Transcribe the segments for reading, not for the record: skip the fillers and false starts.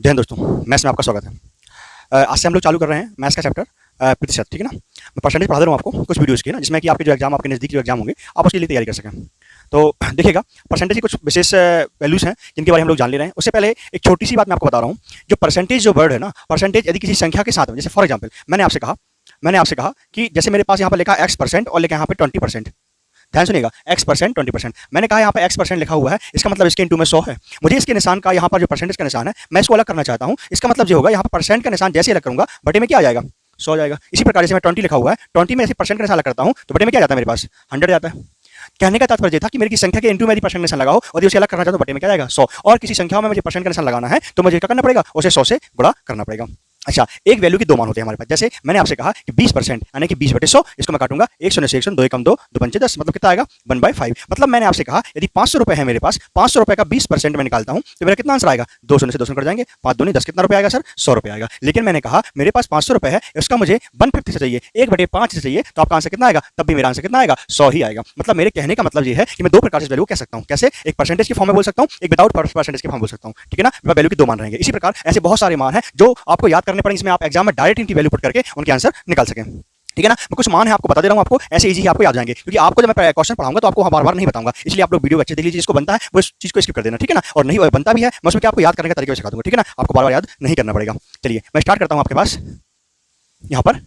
जय हिंद दोस्तों, मैथ्स में आपका स्वागत है। आज से हम लोग चालू कर रहे हैं मैथ्स का चैप्टर प्रतिशत, ठीक है ना। मैं परसेंटेज पढ़ा दे रहा हूँ आपको कुछ वीडियोज़ की ना, जिसमें कि आपके जो एग्जाम, आपके नज़दीक जो एग्जाम होंगे, आप उसके लिए तैयारी कर सकें। तो देखिएगा, परसेंटेज की कुछ विशेष वैल्यूज़ हैं जिनके बारे में हम लोग जान ले रहे हैं। उससे पहले एक छोटी सी बात मैं आपको बता रहा हूँ। जो परसेंटेज जो वर्ड है ना, परसेंटेज यदि किसी संख्या के साथ में, जैसे फॉर एग्जाम्पल मैंने आपसे कहा कि जैसे मेरे पास यहाँ पर लिखा X% और लिखा यहाँ पे 20%। ध्यान सुनिएगा, X% 20%। मैंने कहा यहाँ पे X% लिखा हुआ है, इसका मतलब इसके इंटू में 100 है। मुझे इसके निशान का यहाँ पर जो परसेंटेज का निशान है, मैं इसको अलग करना चाहता हूँ। इसका मतलब ये होगा, यहाँ पर परसेंट का निशान जैसे अलग करूंगा, बटे में क्या आ जाएगा, 100 जाएगा। इसी प्रकार से मैं 20 लिखा हुआ है, 20 में ऐसे परसेंट का निशान अलग करता हूँ तो बटे में क्या जाता है, मेरे पास 100 जाता है। कहने का तात्पर्य था कि मेरी किसी संख्या के इंटू में यदि परसेंट निशान लगाओ और उसे अलग करना चाहता हूं तो बटे में क्या जाएगा, 100। और किसी संख्या में मुझे परसेंट का निशान लगाना है तो मुझे क्या करना पड़ेगा, उसे 100 से गुणा करना पड़ेगा। अच्छा, एक वैल्यू के दो मान होते हैं हमारे पास। जैसे मैंने आपसे कहा कि 20% यानी कि 20/100, इसको मैं काटूंगा 1 शून्य से 1 शून्य, 2 एकम 2, 2 पंचे 10, मतलब कितना आएगा 1/5। मतलब मैंने आपसे कहा यदि 500 रुपए है मेरे पास, 500 रुपए का 20% मैं निकालता हूं तो मेरा कितना आंसर आएगा, 2 शून्य से 2 शून्य कट जाएंगे, 5 दूनी 10, कितना रुपए आएगा सर, 100 रुपए आएगा। लेकिन मैंने कहा मेरे पास 500 रुपए है, उसका मुझे 150 से चाहिए, 1/5 से चाहिए, तो आपका आंसर कितना आएगा, तब भी मेरा आंसर कितना आएगा, 100 ही आएगा। मतलब मेरे कहने का मतलब ये है कि मैं दो प्रकार से वैल्यू कह सकता हूं। कैसे, एक परसेंटेज की फॉर्म में बोल सकता हूं, एक विदाउट परसेंटेज की फॉर्म बोल सकता हूं, ठीक है ना। मैं वैल्यू के दो मान रहेंगे। इसी प्रकार ऐसे बहुत सारे मान हैं जो आपको याद करने पड़ेंगे, इसमें आप एग्जाम में डायरेक्ट इनकी वैल्यू पुट करके उनके आंसर निकाल सकें, ठीक है ना। मैं कुछ मान है आपको बता दे रहा हूं, आपको ऐसे इजी आपको याद जाएंगे, क्योंकि आपको जब मैं क्वेश्चन पढ़ाऊंगा तो आपको बार बार नहीं बताऊंगा, इसलिए आप लोग वीडियो अच्छे देख लीजिए। जिसको बनता है वो इस चीज को स्किप कर देना, ठीक है ना। और नहीं बनता भी है, मैं उसमें आपको याद करने का तरीका सिखा दूंगा, ठीक है ना। आपको बार बार याद नहीं करना पड़ेगा। चलिए मैं स्टार्ट करता हूं आपके पास यहाँ पर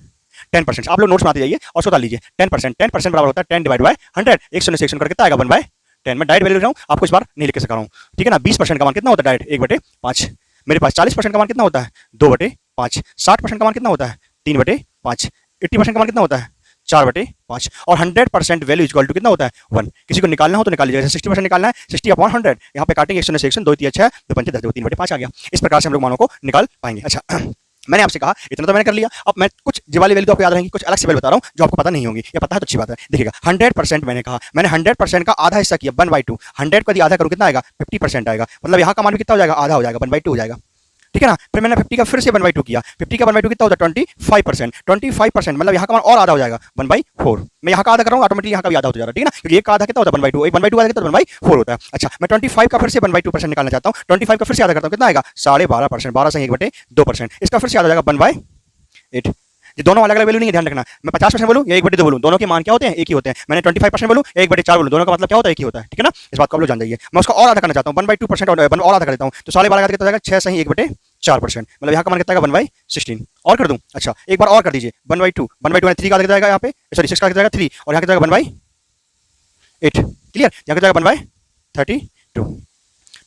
10%। आप लोग नोट्स बनाते जाइए और सोच लीजिए 10% बराबर होता है 10 डिवाइड बाय 100। 1 शून्य से 1 शून्य कितना आएगा, 1/10। मैं डायरेक्ट वैल्यू ले रहा हूँ, आपको इस बार नहीं लिख के सिखा रहा हूँ, ठीक है ना। 20% का मान कितना होता है डायरेक्ट, 1/5। मेरे पास 40% का मान कितना होता है, 2/5। 60% का मान कितना होता है, 3/5। 80% का मान कितना होता है, 4/5। और 100% वैल्यू इक्वल टू कितना होता है, 1। किसी को निकालना हो तो निकाल लीजिए। 60% निकालना है, 60/100। यहाँ पे काटेंगे 1 शून्य से 1 शून्य, 2 3 6, 2 5 10, 3/5 आ गया। इस प्रकार से हम लोग मानों को निकाल पाएंगे। अच्छा, मैंने आपसे कहा इतना तो मैंने कर लिया। अब मैं कुछ जी वाली वैल्यू तो आपको याद रहेंगी, कुछ अलग से वैल्यू बता रहा हूँ जो आपको पता नहीं होगी, या पता है तो अच्छी बात है। देखिएगा 100% मैंने कहा, मैंने 100% का आधा हिस्सा किया 1/2। 100 को यदि आधा करूँ कितना आएगा, 50% आएगा। मतलब यहाँ का मान भी कितना हो जाएगा, आधा हो जाएगा, 1/2 हो जाएगा, ठीक है ना। फिर मैंने 50 का फिर से 1/2 किया। 50 का 1/2 कितना होता है, 25%। 25% मतलब यहाँ का मान और आधा हो जाएगा, 1/4। मैं यहाँ का आधा कर रहा हूँ, ऑटोमेटिकली यहाँ का भी आधा हो जाएगा, ठीक है ना, क्योंकि एक का आधा कितना होता है 1/2, एक 1/2 आधा कितना 1/4 होता है। अच्छा, मैं 25 का फिर से 1/2% निकालना चाहता हूँ। 25 का फिर से आधा करता हूँ, कितना आएगा 12.5%। 12 से 1/2%। इसका फिर से आधा हो जाएगा 1/8। ये दोनों अलग अलग वैल्यू नहीं है, ध्यान रखना। मैं 50% बोलूँ या 1/2 बोलूँ, दोनों के मान क्या होते हैं, एक ही होते हैं। मैंने 25% बोलूँ, 1/4 बोलूँ, दोनों का मतलब क्या होता है, एक ही होता है, ठीक है ना। इस बात को आप लोग जान जाइए। मैं उसका और आधा करना चाहता हूँ, 1/2% और आधा कर देता हूँ, तो 12.5 कितना जाएगा, 6 सही 1/4%। मतलब यहाँ का मान कितना आएगा, 1/16। और कर दूँ, अच्छा एक बार और कर दीजिए, 1/2 यानी 3 का आधा कितना जाएगा यहाँ पे, सॉरी 6 का कितना जाएगा 3, और यहाँ कितना जाएगा 1/8। क्लियर, यहाँ कितना जाएगा 1/32,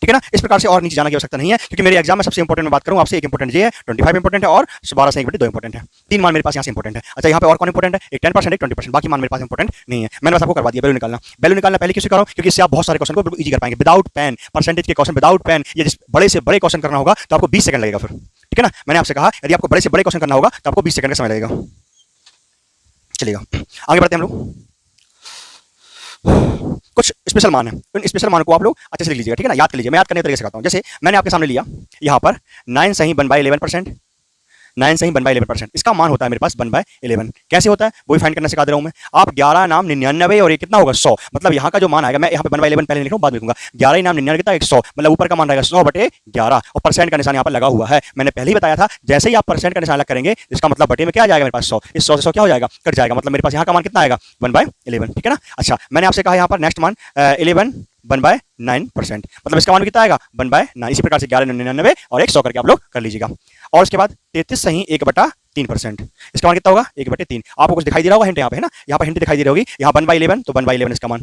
ठीक है ना। इस प्रकार से और नीचे जाने की आवश्यकता नहीं है, क्योंकि मेरे एग्जाम में सबसे इंपॉर्टेंट मैं बात करूं आपसे, एक इंपॉर्टेंट ये है, 25 इंपॉर्टेंट है, और 12 से 1/2 इंपॉर्टेंट है। 3 मान मेरे पास यहाँ से इंपॉर्टेंट है। अच्छा, यहाँ पे और कौन इंपॉर्टेंट है, एक 10%, एक 20%, बाकी मान मेरे पास इंपॉर्टेंट नहीं है। मैंने बस आपको करवा दिया वैल्यू निकालना। वैल्यू निकालना पहले क्यों सिखा रहा हूं, क्योंकि इससे आप बहुत सारे क्वेश्चन को बिल्कुल इजी कर पाएंगे विदाउट पेन। परसेंटेज के क्वेश्चन विदाउट पेन, ये जिस बड़े से बड़े क्वेश्चन करना होगा तो आपको 20 सेकंड लगेगा फिर, ठीक है ना। मैंने आपसे कहा यदि आपको बड़े से बड़े क्वेश्चन करना होगा तो आपको 20 सेकंड का समय लगेगा। चलिएगा आगे बढ़ते हैं हम लोग। कुछ स्पेशल मान है, उन स्पेशल मानों को आप लोग अच्छे से लिख लीजिएगा, ठीक है ना। याद कर लीजिए, मैं याद करने के तरीके सिखाता हूं। जैसे मैंने आपके सामने लिया यहाँ पर 9 सही 1/11%, 9 सही 1/11%। इसका मान होता है मेरे पास 1/11। कैसे होता है वही फाइंड करना सिखा दे रहा हूं मैं। आप 11 नाम 99 और ये कितना होगा 100, मतलब यहाँ का जो मान आएगा, मैं यहाँ पे 1/11 पहले लिख रहा हूँ, बाद में लिखूंगा। 11 नाम 99 कितना 100, मतलब ऊपर का मान रहेगा 100/11, और परसेंट का निशान यहाँ पर लगा हुआ है। मैंने पहले ही बताया था, जैसे ही आप परसेंट का निशान अलग करेंगे इसका मतलब बटे में क्या आ जाएगा, मेरे पास 100। इस 100 से 100 क्या हो जाएगा, कट जाएगा। मतलब मेरे पास यहाँ का मान कितना आएगा 1/11, ठीक है ना। अच्छा, मैंने आपसे कहा यहाँ पर नेक्स्ट मान 11 1/9%, मतलब इसका मान कितना आएगा 1/9। इसी प्रकार से 11 99 और 100 करके आप लोग कर लीजिएगा। और उसके बाद 33 सही 1/3%, इसका मान कितना होगा 1/3। आपको कुछ दिखाई दे रहा होगा हिंट, यहाँ पे है ना, यहाँ पर हिंट दिखाई दे रही होगी। यहाँ 1/11 तो 1/11 इसका मान,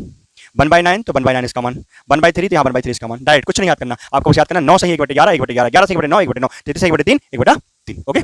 1/9 तो 1/9 इसका मान, 1/3 तो यहाँ 1/3 इसका मान। डायरेक्ट कुछ नहीं याद करना, आपको बस याद करना 9 सही 1/11, 1/11, 11 सही 1/9, 1/9, 33 सही 1/3, 1/3, ओके।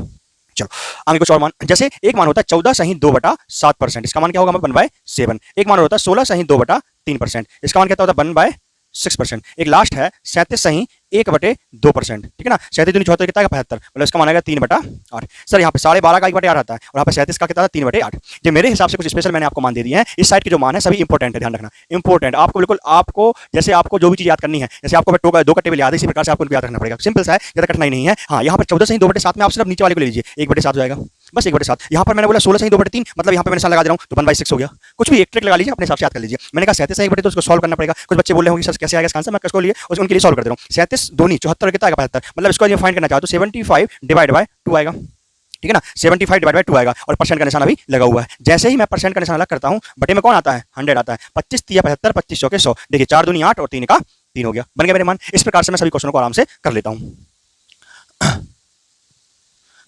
चलो आगे कुछ और मान। जैसे एक मान होता है 14 सही 2/7%, इसका मान क्या होगा 1/7। एक मान होता है 16 सही 2/3%, इसका मान क्या होता है 1/6%। एक लास्ट है 37 सही 1/2%, ठीक है ना। 37 दूनी 74 कितना 75, मतलब इसका मान आएगा 3/8। सर यहाँ पे 12.5 का 1/8 आता है, और यहाँ पे 37 का कितना था 3/8। जो मेरे हिसाब से कुछ स्पेशल मैंने आपको मान दे दिए हैं। इस साइड के जो मान है सभी इंपॉर्टेंट है, ध्यान रखना इंपॉर्टेंट। आपको बिल्कुल, आपको जैसे आपको जो भी चीज याद करनी है, जैसे आपको 2 का टेबल याद है, इसी प्रकार से आपको याद रखना पड़ेगा। सिंपल सा है, ज्यादा कठिनाई नहीं है। हाँ, यहाँ पर 14 सही 2/7 में आप सिर्फ नीचे वाले को ले लीजिए, 1/7 हो जाएगा। बस 1/7। यहाँ पर मैंने बोला 16 सही 2/3, मतलब यहाँ पे मैं निशान लगा दे रहा हूँ तो 1/6 हो गया। कुछ भी एक ट्रिक लगा लीजिए, अपने हिसाब से याद कर लीजिए। मैंने कहा 37 है 1/2 तो उसको सॉल्व करना पड़ेगा। कुछ बच्चे बोल रहे होंगे सर कैसे आएगा इसका आंसर, मैं किसको लिए उनके लिए सॉल्व कर दे रहा हूँ। 37 दूनी 74 कितना आएगा 75, मतलब इसको फाइंड करना चाहो तो 75 डिवाइड बाय 2 आएगा, ठीक है ना। 75 डिवाइड बाय 2 आएगा और परसेंट का निशान अभी लगा हुआ है। जैसे ही मैं परसेंट का निशान अलग करता हूँ, बटे में कौन आता है 100 आता है। 25 3 75, 25 100 के 100, देखिए 4 दूनी 8 और 3 का 3 हो गया, बन गया मेरे मान। इस प्रकार से मैं सभी क्वेश्चनों को आराम से कर लेता हूँ।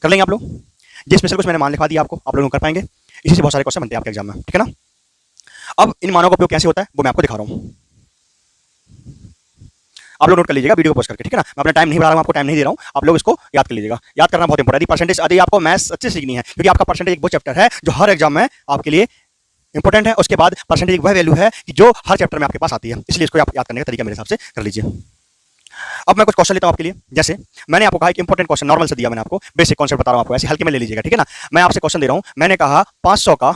कर लेंगे आप लोग। ये स्पेशल कुछ मैंने मान लिखवा दिया आपको, आप लोग कर पाएंगे। इसी से बहुत सारे क्वेश्चन बनते हैं आपके एग्जाम में, ठीक है ना। अब इन मानों का उपयोग कैसे होता है वो मैं आपको दिखा रहा हूँ, आप लोग नोट कर लीजिएगा वीडियो को पॉज करके, ठीक है ना। मैं अपना टाइम नहीं बढ़ा रहा हूँ, आपको टाइम नहीं दे रहा हूँ, आप लोग इसको याद कर लीजिएगा। याद करना बहुत इंपॉर्टेंट है। परसेंटेज यदि आपको मैथ्स अच्छे सीखनी है, क्योंकि आपका परसेंटेज एक वो चैप्टर है जो हर एग्जाम में आपके लिए इंपॉर्टेंट है। उसके बाद परसेंटेज एक वह वैल्यू है कि जो हर चैप्टर में आपके पास आती है, इसलिए इसको आप याद करने का तरीका मेरे हिसाब से कर लीजिए। अब मैं कुछ क्वेश्चन लेता हूं आपके लिए। जैसे मैंने आपको कहा कि इंपॉर्टेंट क्वेश्चन नॉर्मल से दिया, मैंने आपको बेसिक कॉन्सेप्ट बता रहा हूं, आपको ऐसे हल्के में ले लीजिएगा, ठीक है ना। मैं आपसे क्वेश्चन दे रहा हूं, मैंने कहा 500 का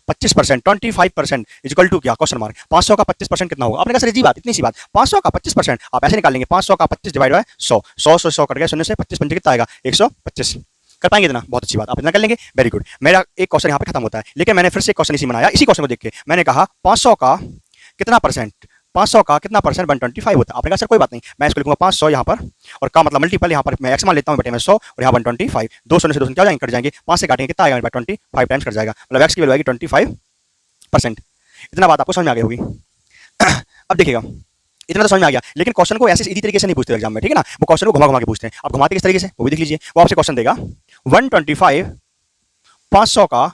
25%, 25% इक्वल टू क्या, क्वेश्चन मार्क। 500 का 25% कितना होगा। आपने कहा सर जी बात, इतनी सी बात, 500 का 25% आप ऐसे निकाल लेंगे, 500 का 25 डिवाइड बाय 100, 100 से 100 कट गया, 0 से 25 पंजे कितना आएगा 125। कर पाएंगे इतना, बहुत अच्छी बात, आप इतना कर लेंगे, वेरी गुड। मेरा एक क्वेश्चन यहाँ पे खत्म होता है, लेकिन मैंने फिर से एक क्वेश्चन इसी बनाया, इसी क्वेश्चन को देख के मैंने कहा 500 का कितना परसेंट, 500 का कितना परसेंट 125 होता है। आपने कहा सर कोई बात नहीं, मैं इसको लिखूंगा 500 यहाँ पर, और का मतलब मल्टीपल यहाँ पर मैं एक्स मान लेता हूँ बटे में 100 और यहाँ 125, 2 शून्य से 2 क्या जाएंगे, कट जाएंगे, 5 से काटेंगे कितना आएगा 25 टाइम्स कट जाएगा, मतलब एक्स की वैल्यू आएगी 25%। इतना बात आपको समझ में आ गई होगी। अब देखिएगा, इतना तो समझ में आ गया, लेकिन क्वेश्चन को ऐसे सीधी तरीके से नहीं पूछते एग्जाम में, ठीक है ना। वो क्वेश्चन को घुमा घुमा के पूछते हैं। अब घुमाते किस तरीके से वो भी देख लीजिए। वो आपसे क्वेश्चन देगा 125 500 का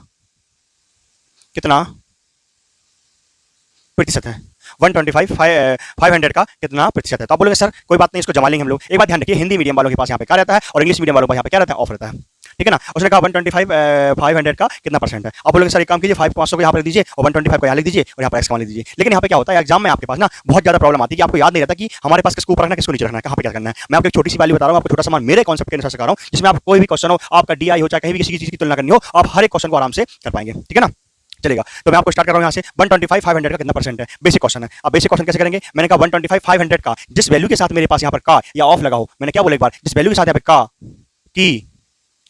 कितना प्रतिशत है, 125 500 का कितना प्रतिशत है। तो आप बोलोगे सर कोई बात नहीं, इसको जमा लेंगे हम लोग। एक बात ध्यान रखिए, हिंदी मीडियम वालों के पास यहाँ पे क्या रहता है और इंग्लिश मीडियम वालों के यहाँ पे क्या रहता है, ऑफ रहता है, ठीक है ना। उसने कहा 125 500 का कितना परसेंट है। आप बोलोगे सर एक काम कीजिए 500 को यहाँ पर लिख दीजिए और 125 को यहाँ लिख दीजिए और यहाँ पर एक्स लिख दीजिए। लेकिन यहाँ पे क्या होता है एग्जाम में आपके पास ना बहुत ज्यादा प्रॉब्लम आती है कि आपको याद नहीं रहता कि हमारे पास किसको ऊपर रखना है किसको नीचे रखना है, कहाँ पे क्या करना है। मैं आपको एक छोटी सी वैल्यू बता रहा हूँ, आपको छोटा सा मान मेरे कॉन्सेप्ट के अनुसार सिखा रहा हूँ, जिसमें आप कोई भी क्वेश्चन हो, आपका डीआई हो चाहे कहीं भी किसी चीज की तुलना करनी हो, आप हर एक क्वेश्चन को आराम से कर पाएंगे, ठीक है ना। चलेगा, तो मैं आपको स्टार्ट कर रहा हूं यहां से 125 500 का कितना परसेंट है, बेसिक क्वेश्चन है। अब बेसिक क्वेश्चन कैसे करेंगे, मैंने कहा 125 500 का जिस वैल्यू के साथ मेरे पास यहां पर का या ऑफ लगा हो, मैंने क्या बोला एक बार, जिस वैल्यू के साथ यहां पे का की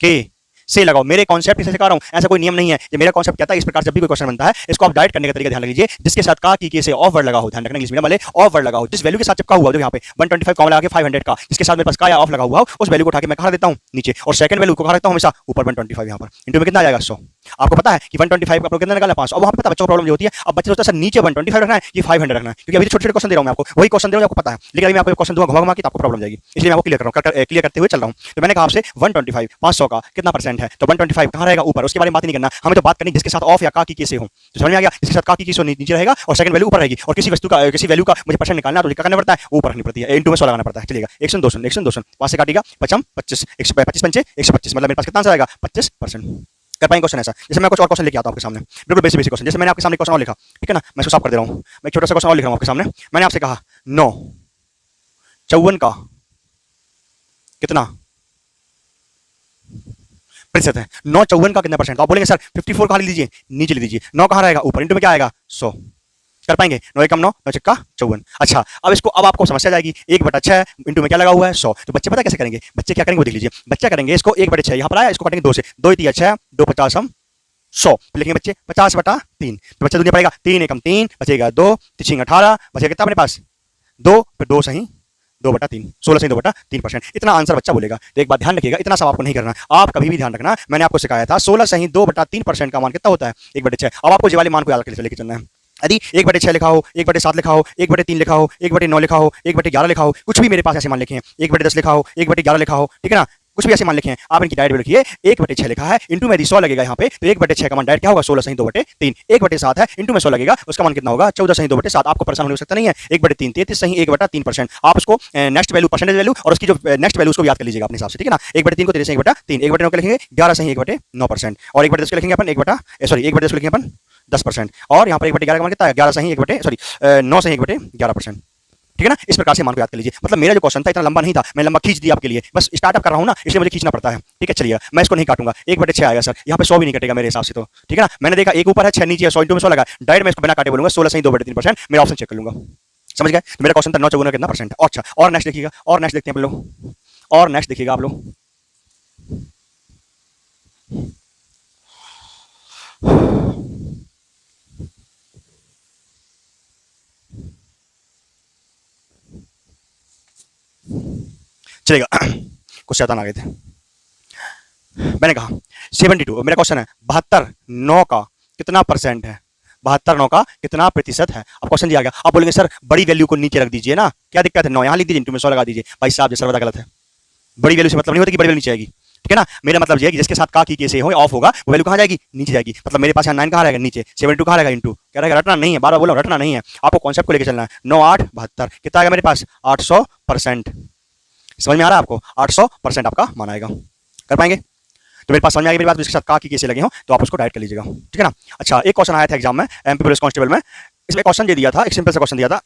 के से लगाओ। मेरे कॉन्सेप्ट से सिखा रहा हूं, ऐसा कोई नियम नहीं है। ये मेरा कॉन्सेप्ट कहता है इस प्रकार जब भी कोई क्वेश्चन बनता है इसको आप डायरेक्ट करने का तरीका ध्यान रखिए, जिसके साथ का की के से ऑफ वर्ड लगा हो, ध्यान रखना इंग्लिश मीडियम वाले ऑफ वर्ड लगा हो, जिस वैल्यू के साथ चिपका हुआ, जो यहाँ पे 125 कॉमा लगा के 500 का जिसके साथ मेरे पास का या ऑफ लगा हुआ हो, उस वैल्यू को उठा के मैं कहां देता हूं नीचे, और सेकंड वैल्यू को कहां रखता हूं हमेशा ऊपर 125 यहाँ पर, इंटू में कितना आ जाएगा 100। आपको पता है कि 125 का कितना निकाला 500। अब वहां पे पता बच्चों को प्रॉब्लम ये होती है, अब बच्चे सोचते हैं सर नीचे 125 रखना है कि 500 रखना है, क्योंकि अभी छोटे छोटे क्वेश्चन दे रहा हूं मैं आपको, वही क्वेश्चन दे रहा हूं आपको पता है, लेकिन अभी मैं आपको क्वेश्चन दूंगा घुमा घुमा के, आपको प्रॉब्लम जाएगी, इसलिए मैं आपको क्लियर कर रहा हूं, क्लियर करते हुए चल रहा हूं। तो मैंने कहा आपसे 125 500 का कितना परसेंट है, तो 125 कहां रहेगा ऊपर, उसके बारे में बात नहीं करना, हमें तो बात करनी जिसके साथ ऑफ या का की कैसे हो। तो समझ में आ गया, जिसके साथ का की कैसे नीचे रहेगा और सेकंड वैल्यू ऊपर रहेगी, और किसी वस्तु का किसी वैल्यू का मुझे परसेंट निकालना है तो क्या करना पड़ता है, ऊपर रखनी पड़ती है, इंटू में 100 लगाना पड़ता है। चलेगा 100 200 100 200 5 से काटेगा 55 25 125 पंचे 125, मतलब मेरे पास कितना आंसर आएगा 25%। कर पाएंगे क्वेश्चन ऐसा। जैसे मैं कुछ और क्वेश्चन लेके आता हूं आपके सामने, बिल्कुल बेसिक क्वेश्चन। जैसे मैंने आपके सामने क्वेश्चन और लिखा, ठीक है ना, मैं इसको साफ कर दे रहा हूं, मैं एक छोटा सा क्वेश्चन और लिख रहा हूं आपके सामने। मैंने आपसे कहा 9 54 का कितना प्रतिशत है, 9 54 का कितना परसेंट। तो आप बोलेंगे सर 54 कहां ले लीजिए, नीचे ले दीजिए, 9 कहां रहेगा ऊपर, इंटू में क्या आएगा 100। कर पाएंगे 9 एकम 9 9 चिक्का 54। अच्छा अब इसको, अब आपको समस्या जाएगी 1/6 इंटू में क्या लगा हुआ है 100। तो बच्चे पता कैसे करेंगे, बच्चे क्या करेंगे वो देख लीजिए। बच्चा करेंगे इसको 1/6 यहाँ पर आया, इसको काटेंगे 2 से, 2 3 6 2 50 हम 100 लिखेंगे बच्चे 50/3। तो बच्चा दुनिया पड़ेगा 3 एकम 3 बचेगा 2 3 18 बचेगा कितना अपने पास 2, फिर 2 सही 2/3 16 सही 2/3%। इतना आंसर बच्चा बोलेगा। तो एक बात ध्यान रखिएगा, इतना सब आपको नहीं करना, आप कभी भी ध्यान रखना, मैंने आपको सिखाया था 16 सही 2/3% का मान कितना होता है 1/6। अब आपको ये वाले मान को याद करके लेके चलना है। यदि 1/6 लिखा हो, 1/7 लिखा हो, 1/3 लिखा हो, 1/9 लिखा हो, 1/11 लिखा हो, कुछ भी मेरे पास ऐसे मान लिखे हैं, 1/10 लिखा हो, 1/11 लिखा हो, ठीक है ना, कुछ भी ऐसे मान लिखे हैं, आप इनकी डायरेक्ट लिखिए। 1/6 लिखा है, इंटू में 100 लगेगा यहाँ पे, तो 1/6 का मान डायरेक्ट क्या होगा 16 सही 2/3। 1/7 है, इंटू में 100 लगेगा, उसका मान कितना होगा 14 सही 2/7। आपको परेशान होने सकता नहीं है, 1/3 33 सही 1/3%। आप उसको नेक्स्ट वैल्यू परसेंटेज वैल्यू और उसकी जो नेक्स्ट वैल्यू उसको याद कर लीजिएगा अपने हिसाब से, ठीक है ना। 1/3 को 33 1/3, 1/9 को लिखेंगे 11 सही 1/9%, और 1/10 को लिखेंगे अपन 1/10 को लिखेंगे अपन 10%, और यहाँ पर 1/11 का मान कितना है 11 सही 9 सही 1/11%, ठीक है ना। इस प्रकार से मान को याद कर लीजिए। मतलब मेरा जो क्वेश्चन था इतना लंबा नहीं था, मैं लंबा खींच दिया आपके लिए, बस स्टार्टअप कर रहा हूं ना, इसलिए मुझे खींचना पड़ता है, ठीक है। चलिए मैं इसको नहीं काटूंगा, 1/6 आएगा सर, यहाँ पे 100 भी नहीं कटेगा मेरे हिसाब से, तो ठीक है ना। मैंने देखा एक ऊपर है 6 नीचे है, 100 इंटू में 100 लगा, डायरेक्ट मैं इसको बिना काटे बोलूंगा 16 सही 2/3%, मेरा ऑप्शन चेक कर लूंगा, समझ गए। तो मेरा क्वेश्चन था 9 54 कितना परसेंट। अच्छा और नेक्स्ट देखिएगा, और नेक्स्ट देखते हैं आप लोग, और नेक्स्ट देखिएगा आप लोग। चलेगा। कुछ शैतान आ गए थे। मैंने कहा 72, मेरा क्वेश्चन है 72 9 का कितना परसेंट है, 72 9 का कितना प्रतिशत है। अब क्वेश्चन दिया गया, आप बोलेंगे सर बड़ी वैल्यू को नीचे रख दीजिए ना, क्या दिक्कत है, 9 यहाँ लिख दीजिए, इंटू में 100 लगा दीजिए। भाई साहब ये सर्वदा गलत है। बड़ी वैल्यू से मतलब नहीं होता कि बड़ी वैल्यू नीचे आएगी, ठीक है ना। मेरा मतलब ये है कि जिसके साथ का की कैसे हो ऑफ होगा वो वैल्यू कहाँ जाएगी, नीचे जाएगी। मतलब मेरे पास यहाँ 9 कहाँ रहेगा, नीचे। 72 कहाँ रहेगा, इंटू। क्या रहेगा, रटना नहीं है, बार बार बोलो रटना नहीं है, आपको कॉन्सेप्ट को लेकर चलना है। 9 8 72 कितना आएगा मेरे पास, 800%। समझ में आ रहा है आपको, 800% आपका माना आएगा। कर पाएंगे? तो मेरे पास समझ में आ गई मेरी बात, जिसके साथ का की कैसे लगे हो तो आप उसको डायरेक्ट कर लीजिएगा, ठीक है ना। अच्छा, एक क्वेश्चन आया था एग्जाम में, एमपी पुलिस कांस्टेबल में। इसमें क्वेश्चन ये दिया था, एक सिंपल सा क्वेश्चन दिया था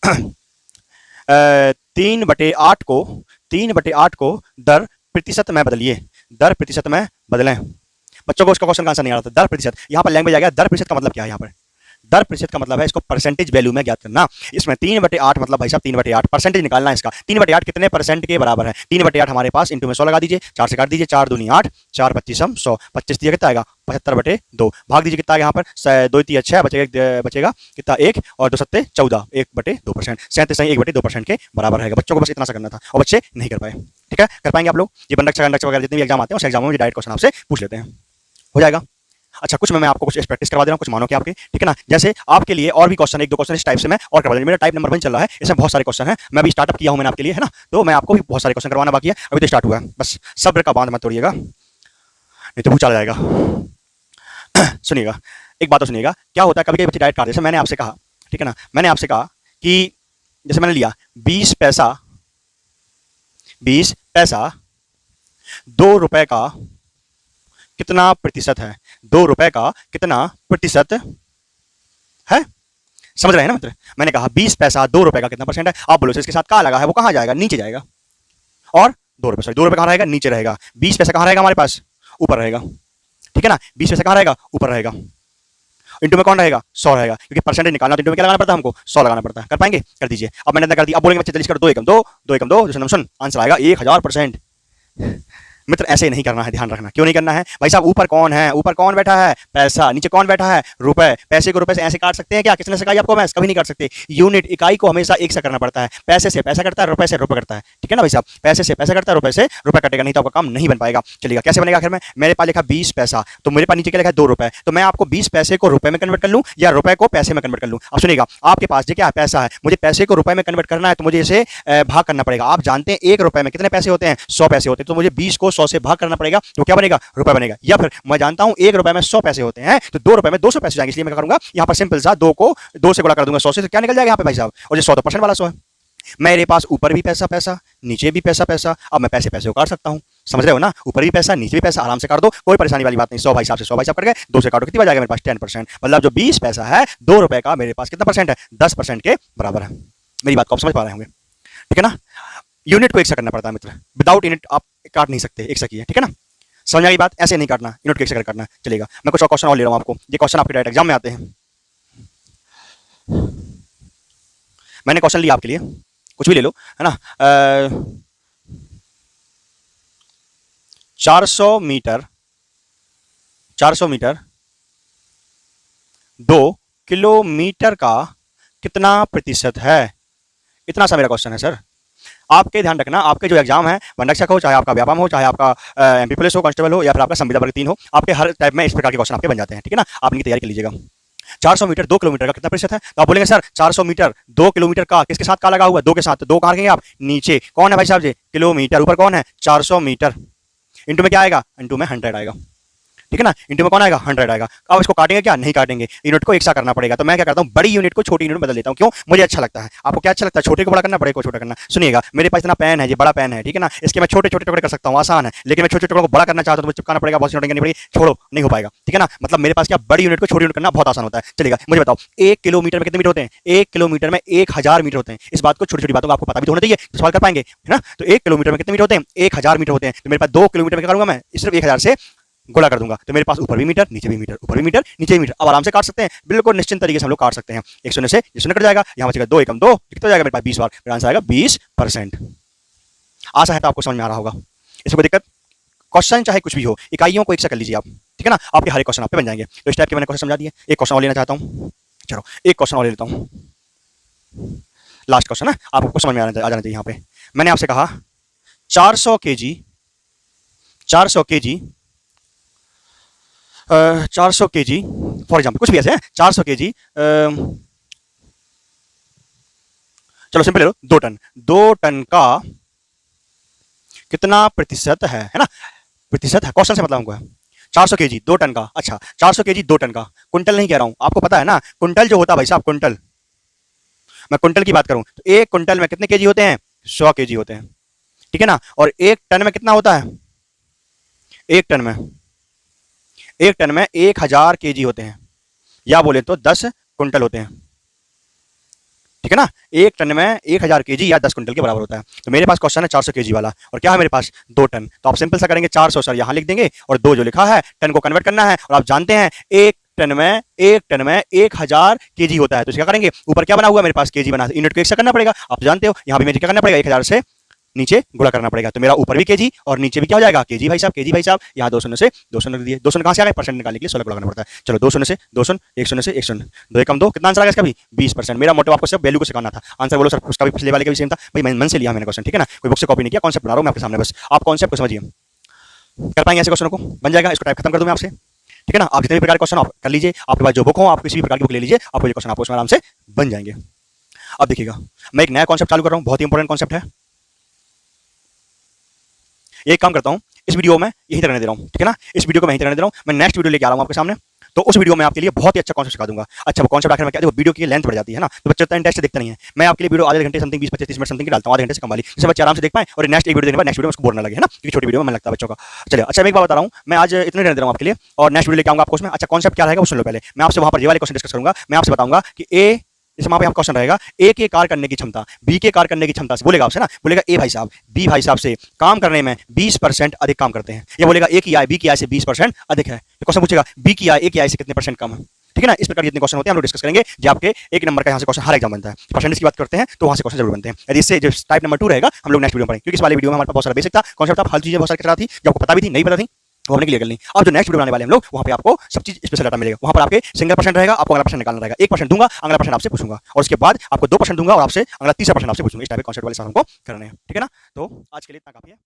3/8 को दर प्रतिशत में बदलिए, दर प्रतिशत में बदलें। बच्चों को उसका क्वेश्चन का आंसर नहीं आ रहा था, दर प्रतिशत। यहाँ पर लैंग्वेज आ गया, दर प्रतिशत का मतलब क्या है, यहाँ पर दर प्रतिशत का मतलब है इसको परसेंटेज वैल्यू में ज्ञात करना। इसमें 3/8 मतलब भाई साहब 3/8 परसेंटेज निकालना है इसका। 3/8 कितने परसेंट के बराबर है, 3/8 हमारे पास इंटू में 100 लगा दीजिए, 4 से काट दीजिए, 4 दूनी 8, 4 25 100, 25 दिया कितना आएगा 75/2, भाग दीजिए कितना आएगा यहाँ पर 2 3 6 बचेगा कितना 1 और 2 7 14, 1/2%, 37 1/2% के बराबर रहेगा। बच्चों को बस इतना सा करना था और बच्चे नहीं कर पाए, ठीक है। कर पाएंगे आप लोग, ये बनरक्षा वगैरह जितने भी एग्जाम आते हैं उस एग्जामों में डायरेक्ट क्वेश्चन आपसे पूछ लेते हैं, हो जाएगा। अच्छा, कुछ मैं आपको कुछ प्रैक्टिस करवा दे रहा हूँ, कुछ मानो कि आपके, ठीक है ना। जैसे आपके लिए और भी क्वेश्चन, एक दो क्वेश्चन इस टाइप से मैं और करवा दूँ। मेरा टाइप नंबर 1 चल रहा है, इसमें बहुत सारे क्वेश्चन हैं, मैं अभी स्टार्टअप किया हूँ मैंने आपके लिए, है ना। तो मैं आपको भी बहुत सारे क्वेश्चन करवाना बाकी है, अभी तो स्टार्ट हुआ है, बस सब्र का बांध मत तोड़िएगा नहीं तो भूचाल जाएगा। सुनिएगा, एक बात तो सुनिएगा, क्या होता है कभी कभी बच्चे डायरेक्ट काट, जैसे मैंने आपसे कहा, ठीक है ना, मैंने आपसे कहा कि जैसे मैंने लिया 20 पैसा 2 रुपए का कितना प्रतिशत है, 2 रुपए का कितना प्रतिशत है, समझ रहे हैं ना मित्र। मैंने कहा 20 पैसा 2 रुपए का कितना परसेंट है, आप बोलो इसके साथ का लगा है वो कहाँ जाएगा, नीचे जाएगा। और 2 रुपए, सॉरी 2 रुपए कहाँ रहेगा, नीचे रहेगा। 20 पैसा कहाँ रहेगा हमारे पास, ऊपर रहेगा, ठीक है ना। 20 पैसा कहाँ रहेगा, ऊपर रहेगा। इंटू में कौन रहेगा, 100 रहेगा, क्योंकि परसेंटेज निकालना तो इंटू में क्या लगाना पड़ता है हमको, 100 लगाना पड़ता है। कर पाएंगे, कर दीजिए। अब मैंने कर दिया, अब बोलेंगे बच्चे जल्दी कर, 2 एकम 2 2 एकम 2 सुन, आंसर आएगा 1000%। मित्र ऐसे नहीं करना है, ध्यान रखना। क्यों नहीं करना है भाई साहब, ऊपर कौन है, ऊपर कौन बैठा है, पैसा, नीचे कौन बैठा है, रुपए। पैसे को रुपए से ऐसे काट सकते हैं क्या, किसने सिखाई आपको मैथ्स, कभी नहीं काट सकते। यूनिट इकाई को हमेशा एक सा करना पड़ता है। पैसे से पैसा करता है, रुपए से रुपए करता है, ठीक है ना भाई साहब। पैसे से पैसा करता है, रुपए से रुपए कटेगा, नहीं तो आपका काम नहीं बन पाएगा। चलिएगा, कैसे बनेगा आखिर में, मेरे पास लिखा 20 पैसा, तो मेरे पास नीचे क्या लिखा है 2 रुपए, तो मैं आपको 20 पैसे को रुपए में कन्वर्ट कर लूं या रुपए को पैसे में कन्वर्ट कर लूं। अब सुनिएगा, आपके पास क्या है, पैसा है, मुझे पैसे को रुपए में कन्वर्ट करना है, तो मुझे इसे भाग करना पड़ेगा। आप जानते हैं 1 रुपए में कितने पैसे होते हैं, 100 पैसे होते हैं, तो मुझे 20 को 100 से भाग करना पड़ेगा, तो क्या बनेगा, रुपए बनेगा। या फिर मैं जानता हूं 1 रुपए में 100 पैसे होते हैं, तो 2 रुपए में 200 पैसे जाएंगे, इसलिए मैं क्या करूंगा, यहाँ पर सिंपल सा 2 को 2 से गुणा कर दूंगा 100 से, तो क्या निकल जाएगा यहाँ पे भाई साहब, और ये 100 तो परसेंट वाला 100 है। मेरे पास ऊपर भी पैसा, नीचे भी पैसा। अब मैं पैसे को काट सकता हूं, समझ रहे हो ना, ऊपर भी पैसा नीचे भी पैसा, आराम से काट दो, कोई परेशानी वाली बात नहीं। 100 भाई साहब से 100 भाई साहब कट गए, 2 से काटो, कितनी बार जाएगा मेरे पास 10%। मतलब जो 20 पैसा है 2 रुपए का, मेरे पास कितना परसेंट है, 10% के बराबर है। मेरी बात को आप समझ पा रहे होंगे, ठीक है ना। यूनिट को एक सा करना पड़ता है मित्र, विदाउट यूनिट आप काट नहीं सकते, एक सा की है, ठीक है ना। समझ आ गई बात, ऐसे नहीं काटना, यूनिट को एक से करना है। चलेगा, मैं कुछ और क्वेश्चन और ले रहा हूं आपको, ये क्वेश्चन आपके डायरेक्ट एग्जाम में आते हैं। मैंने क्वेश्चन लिया आपके लिए, कुछ भी ले लो, है ना। 400 मीटर 2 किलोमीटर का कितना प्रतिशत है, इतना सा मेरा क्वेश्चन है सर। आपके ध्यान रखना, आपके जो एग्जाम है, वनरक्षक हो, चाहे आपका व्यापम हो, चाहे आपका एमपी पुलिस हो, कांस्टेबल हो, या फिर आपका संविदा वर्ग 3 हो, आपके हर टाइप में इस प्रकार के क्वेश्चन आपके बन जाते हैं, ठीक है ना। आप इनकी तैयारी कर लीजिएगा। 400 मीटर 2 किलोमीटर का कितना प्रतिशत है, तो आप बोलेंगे सर 400 मीटर 2 किलोमीटर का किसके साथ का लगा हुआ, 2 के साथ, तो 2 कहाँ रखेंगे आप, नीचे। कौन है भाई साहब जी, किलोमीटर, ऊपर कौन है 400 मीटर, इंटू में क्या आएगा, इंटू में 100 आएगा, ठीक है ना। इंटू में कौन आएगा, 100 आएगा। अब इसको काटेंगे क्या, नहीं काटेंगे, यूनिट को एक सा करना पड़ेगा। तो मैं क्या करता हूँ, बड़ी यूनिट को छोटी यूनिट में बदल देता हूँ, क्यों, मुझे अच्छा लगता है। आपको क्या अच्छा लगता है, छोटे को बड़ा करना, बड़े को छोटा करना। सुनिएगा, मेरे पास इतना पेन है, ये बड़ा पेन है, ठीक है ना, इसके मैं छोटे छोटे टुकड़े कर सकता हूँ, आसान है। लेकिन मैं छोटे टुकड़ों को बड़ा करना चाहता हूँ तो मुझे चिपकाना पड़ेगा, बहुत सी करनी पड़ेगी, छोड़ो नहीं हो पाएगा, ठीक है ना। मतलब मेरे पास क्या, बड़ी यूनिट को छोटी यूनिट करना बहुत आसान होता है। चलेगा, मुझे बताओ 1 किलोमीटर में कितने मीटर होते हैं, 1 किलोमीटर में 1000 मीटर होते हैं। इस बात को, छोटी छोटी बातों को आपको पता भी होना चाहिए, तो सवाल कर पाएंगे, है ना। तो 1 किलोमीटर में कितने मीटर होते हैं, 1000 मीटर होते हैं। तो मेरे पास 2 किलोमीटर में क्या करूंगा, मैं सिर्फ 1000 से गुणा कर दूंगा, तो मेरे पास ऊपर भी मीटर, नीचे भी मीटर, ऊपर भी मीटर, नीचे भी मीटर। अब आराम से काट सकते हैं, बिल्कुल निश्चिंत तरीके से हम लोग काट सकते हैं। 1 शून्य से ये शून्य कट जाएगा, यहाँ बचेगा 2 एकम 2, कितना जाएगा मेरे पास 20 बार, मेरा आंसर आएगा 20%। आशा है तो आपको समझ में आ रहा होगा, इसमें कोई दिक्कत, क्वेश्चन चाहे कुछ भी हो, इकाइयों को एक से कर लीजिए आप, ठीक है ना, आपके हर एक क्वेश्चन आप पे बन जाएंगे। तो इस टाइप के मैंने क्वेश्चन समझा दिए। एक क्वेश्चन और लेना चाहता हूँ, चलो एक क्वेश्चन और ले लेता हूँ, लास्ट क्वेश्चन है, आपको समझ में आ जाना चाहिए। यहाँ पे मैंने आपसे कहा 400 KG 400 KG 400 KG for example कुछ भी ऐसे है, 400 केजी, चलो सिंपल ले लो, 2 टन, 2 टन का कितना प्रतिशत है ना, प्रतिशत है, क्वेश्चन से मतलब हमको है 400 केजी 2 टन का। अच्छा 400 केजी 2 टन का, कुंटल नहीं कह रहा हूं, आपको पता है ना कुंटल जो होता है भाई साहब, कुंटल, मैं कुंटल की बात करूं तो एक कुंटल में कितने केजी होते हैं, 100 केजी होते हैं, ठीक है ना। और एक टन में कितना होता है, एक टन में 1000 केजी होते हैं, या बोले तो 10 कुंटल होते हैं, ठीक है ना। एक टन में 1000 केजी या 10 कुंटल के बराबर होता है। तो मेरे पास क्वेश्चन है 400 केजी वाला, और क्या है मेरे पास 2 टन, तो आप सिंपल सा करेंगे 400 सर यहाँ लिख देंगे, और 2 जो लिखा है टन को कन्वर्ट करना है, और आप जानते हैं एक टन में 1000 केजी होता है। तो क्या करेंगे, ऊपर क्या बना हुआ है मेरे पास, केजी बना, यूनिट को एक से करना पड़ेगा, आप जानते हो, यहाँ भी मुझे क्या करना पड़ेगा, 1000 से नीचे गुणा करना पड़ेगा, तो मेरा ऊपर भी केजी और नीचे भी क्या हो जाएगा, केजी भाई साहब, केजी भाई साहब। यहाँ 2 शून्य से 2 शून्य दिए, 2 शून्य कहाँ से आ गए, परसेंट निकालने के लिए 16 गुणा करना पड़ता है। चलो 2 शून्य से 2 शून्य, 1 शून्य से 1 शून्य, 2 एकम 2, कितना आंसर आ गया इसका भी 20%। मेरा मोटिव आपको सिर्फ वैल्यू को सिखाना था, आंसर बोलो सर, उसका भी पिछले वाले का भी सेम था भाई, मन से लिया मैंने क्वेश्चन, ठीक है ना, कोई बुक से कॉपी नहीं किया, कॉन्सेप्ट बना रहा हूँ मैं आपके सामने, बस आप कॉन्सेप्ट को समझिए, कर पाएंगे ऐसे क्वेश्चनों को, बन जाएगा। इसको टाइप खत्म कर दूं मैं आपसे, ठीक है ना। आप जितने भी प्रकार के क्वेश्चन आप कर लीजिए, आपके पास जो बुक हो, आप किसी भी प्रकार की बुक ले लीजिए, आपको ये क्वेश्चन आपको उसमें आराम से बन जाएंगे। अब देखिएगा, मैं एक नया कॉन्सेप्ट चालू कर रहा हूँ, बहुत ही इंपॉर्टेंट कॉन्सेप्ट है। एक काम करता हूँ, इस वीडियो में यहीं तक रहने दे रहा हूँ, ठीक है ना, इस वीडियो को मैं यहीं तक रहने दे रहा हूँ, मैं नेक्स्ट वीडियो लेके आ रहा हूँ आपके सामने, तो उस वीडियो में आपके लिए बहुत ही अच्छा कॉन्सेप्ट सिखा दूंगा। अच्छा वो कॉन्सेप्ट आखिर में क्या, देखो वीडियो की लेंथ बढ़ जाती है ना, तो बच्चे उतना इंटरेस्ट देखते नहीं है, मैं आपके लिए वीडियो आधे घंटे समथिंग 20-25-30 मिनट समथिंग की डालता हूँ, आधे घंटे से कम वाली, जिससे बच्चे आराम से देख पाएं, और नेक्स्ट एक वीडियो देखने बाद नेक्स्ट वीडियो में उसको बोर ना लगे, है ना, क्योंकि छोटी वीडियो में मन लगता है बच्चों का। चलिए अच्छा मैं एक बात बता रहा हूँ, मैं आज इतने रहने दे रहा हूँ आपके लिए, और नेक्स्ट वीडियो लेके आऊंगा आपको उसमें। अच्छा कॉन्सेप्ट क्या रहेगा वो सुन लो पहले, मैं आपसे वहां पर ये वाले क्वेश्चन डिस्कस करूंगा, मैं आपसे बताऊंगा कि ए, जैसे वहां पे क्वेश्चन रहेगा, ए के कार्य करने की क्षमता बी के कार्य करने की क्षमता से, बोलेगा आपसे ना, बोलेगा ए भाई साहब बी भाई साहब से काम करने में 20% अधिक काम करते हैं, या बोलेगा ए की आय बी की आय से 20% अधिक है, तो क्वेश्चन पूछेगा बी की आय ए की आय से कितने परसेंट कम है, ठीक है ना। इस प्रकार जितने क्वेश्चन होते हैं हम लोग डिस्कस करेंगे, जो आपके 1 नंबर का यहाँ से क्वेश्चन हर एग्जाम बनता है, परसेंटेज की बात करते हैं तो वहाँ से क्वेश्चन जरूर बनते हैं। यदि इससे जो टाइप नंबर 2 रहेगा हम लोग नेक्स्ट वीडियो में पढ़ेंगे, क्योंकि इस वाले वीडियो में हमारे पास बहुत सारा बेसिक था, कॉन्सेप्ट आप हर चीजें बहुत सारी करा थी, जो आपको पता भी थी नहीं पता थी, वो हमने क्लियर कर ली। अब जो नेक्स्ट वीडियो बनाने वाले हम लोग, वहाँ पे आपको सब चीज स्पेशल डाटा मिलेगा, वहाँ पर आपके सिंगल परसेंट रहेगा, आपको अगला परसेंट निकालना रहेगा, 1% दूंगा, अगला परसेंट आपसे पूछूंगा, और उसके बाद आपको 2% दूंगा, और आपसे अगला तीसरा परसेंट आपसे पूछूंगा, इस टाइप के कॉन्सेप्ट वाले साथ हमको करने हैं, ठीक है ना। तो आज के लिए इतना काफी है।